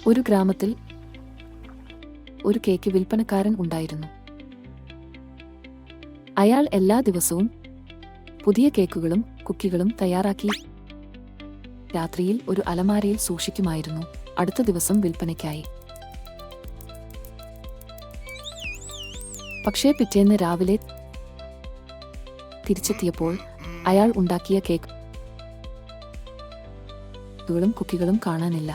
ഒരു ഗ്രാമത്തിൽ ഒരു കേക്ക് വിൽപ്പനക്കാരൻ ഉണ്ടായിരുന്നു. അയാൾ എല്ലാ ദിവസവും പുതിയ കേക്കുകളും കുക്കികളും തയ്യാറാക്കി രാത്രിയിൽ ഒരു അലമാരയിൽ സൂക്ഷിക്കുമായിരുന്നു, അടുത്ത ദിവസം വിൽപ്പനയ്ക്കായി. പക്ഷേ പിറ്റേന്ന് രാവിലെ തിരിച്ചെത്തിയപ്പോൾ അയാൾ ഉണ്ടാക്കിയ കേക്കുകളും കുക്കികളും കാണാനില്ല.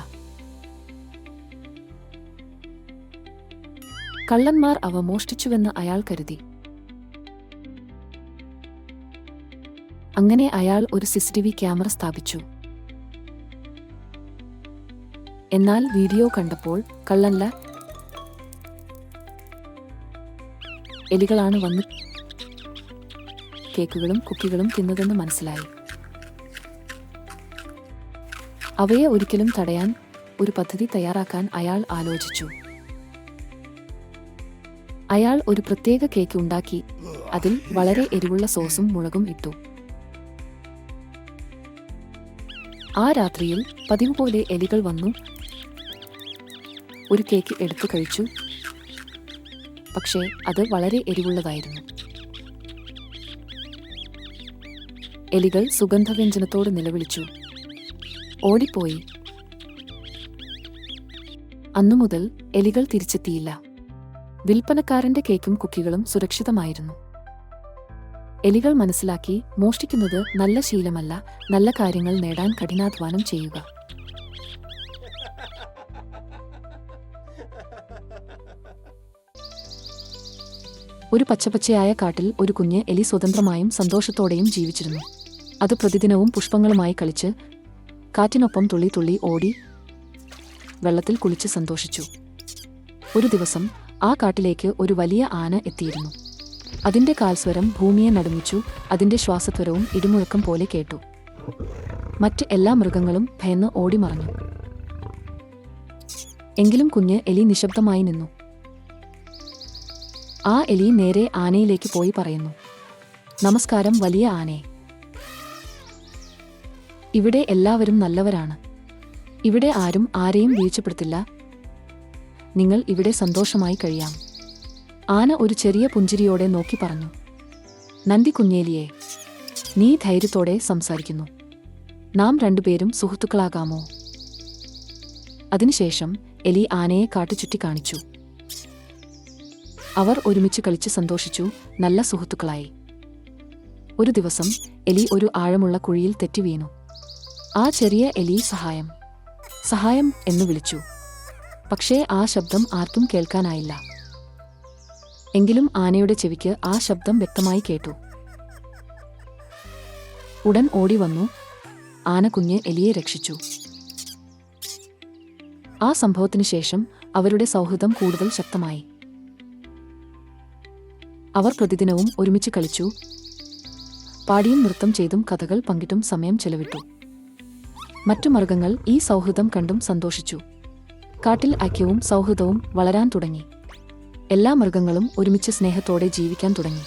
കള്ളന്മാർ അവ മോഷ്ടിച്ചുവെന്ന് അയാൾ കരുതി. അങ്ങനെ അയാൾ ഒരു CCTV ക്യാമറ സ്ഥാപിച്ചു. എന്നാൽ വീഡിയോ കണ്ടപ്പോൾ കള്ളനല്ല, എലികളാണ് വന്ന് കേക്കുകളും കുക്കികളും തിന്നതെന്ന് മനസ്സിലായി. അവയെ ഒരിക്കലും തടയാൻ ഒരു പദ്ധതി തയ്യാറാക്കാൻ അയാൾ ആലോചിച്ചു. അയാൾ ഒരു പ്രത്യേക കേക്ക് ഉണ്ടാക്കി, അതിൽ വളരെ എരിവുള്ള സോസും മുളകും ഇട്ടു. ആ രാത്രിയിൽ പതിവ് പോലെ എലികൾ വന്നു ഒരു കേക്ക് എടുത്തു കഴിച്ചു. പക്ഷേ അത് വളരെ എരിവുള്ളതായിരുന്നു. എലികൾ സുഗന്ധവ്യഞ്ജനത്തോട് നിലവിളിച്ചു, ഓടിപ്പോയി. അന്നുമുതൽ എലികൾ തിരിച്ചെത്തിയില്ല. വിൽപ്പനക്കാരന്റെ കേക്കും കുക്കികളും സുരക്ഷിതമായിരുന്നു. എലികൾ മനസ്സിലാക്കി, മോഷ്ടിക്കുന്നത് നല്ല ശീലമല്ല, നല്ല കാര്യങ്ങൾ നേടാൻ കഠിനാധ്വാനം ചെയ്യുക. ഒരു പച്ചപ്പച്ചയായ കാട്ടിൽ ഒരു കുഞ്ഞ് എലി സ്വതന്ത്രമായും സന്തോഷത്തോടെയും ജീവിച്ചിരുന്നു. അത് പ്രതിദിനവും പുഷ്പങ്ങളുമായി കളിച്ച്, കാറ്റിനൊപ്പം തുള്ളി തുള്ളി ഓടി, വെള്ളത്തിൽ കുളിച്ച് സന്തോഷിച്ചു. ഒരു ദിവസം ആ കാട്ടിലേക്ക് ഒരു വലിയ ആന എത്തിയിരുന്നു. അതിന്റെ കാൽസ്വരം ഭൂമിയെ നടുങ്ങിച്ചു, അതിന്റെ ശ്വാസത്വരവും ഇടിമുഴക്കം പോലെ കേട്ടു. മറ്റ് എല്ലാ മൃഗങ്ങളും ഭയന്ന് ഓടിമറഞ്ഞു. എങ്കിലും കുഞ്ഞ് എലി നിശബ്ദമായി നിന്നു. ആ എലി നേരെ ആനയിലേക്ക് പോയി പറയുന്നു, നമസ്കാരം വലിയ ആനേ. ഇവിടെ എല്ലാവരും നല്ലവരാണ്. ഇവിടെ ആരും ആരെയും വീഴ്ചപ്പെടുത്തില്ല. നിങ്ങൾ ഇവിടെ സന്തോഷമായി കഴിയാം. ആന ഒരു ചെറിയ പുഞ്ചിരിയോടെ നോക്കി പറഞ്ഞു, നന്ദി കുഞ്ഞേലിയെ, നീ ധൈര്യത്തോടെ സംസാരിക്കുന്നു. നാം രണ്ടുപേരും സുഹൃത്തുക്കളാകാമോ? അതിനുശേഷം എലി ആനയെ കാട്ടുചുറ്റി കാണിച്ചു. അവർ ഒരുമിച്ച് കളിച്ച് സന്തോഷിച്ചു, നല്ല സുഹൃത്തുക്കളായി. ഒരു ദിവസം എലി ഒരു ആഴമുള്ള കുഴിയിൽ തെറ്റി വീണു. ആ ചെറിയ എലി സഹായം സഹായം എന്ന് വിളിച്ചു. പക്ഷേ ആ ശബ്ദം ആർക്കും കേൾക്കാനായില്ല. എങ്കിലും ആനയുടെ ചെവിക്ക് ആ ശബ്ദം വ്യക്തമായി കേട്ടു. ഉടൻ ഓടി വന്നു ആനക്കുഞ്ഞ് എലിയെ രക്ഷിച്ചു. ആ സംഭവത്തിനു ശേഷം അവരുടെ സൗഹൃദം കൂടുതൽ ശക്തമായി. അവർ പ്രതിദിനവും ഒരുമിച്ച് കളിച്ചു, പാടിയും നൃത്തം ചെയ്തും കഥകൾ പങ്കിട്ടും സമയം ചെലവിട്ടു. മറ്റു മൃഗങ്ങൾ ഈ സൗഹൃദം കണ്ടും സന്തോഷിച്ചു. കാട്ടിൽ ഐക്യവും സൗഹൃദവും വളരാൻ തുടങ്ങി. എല്ലാ മൃഗങ്ങളും ഒരുമിച്ച് സ്നേഹത്തോടെ ജീവിക്കാൻ തുടങ്ങി.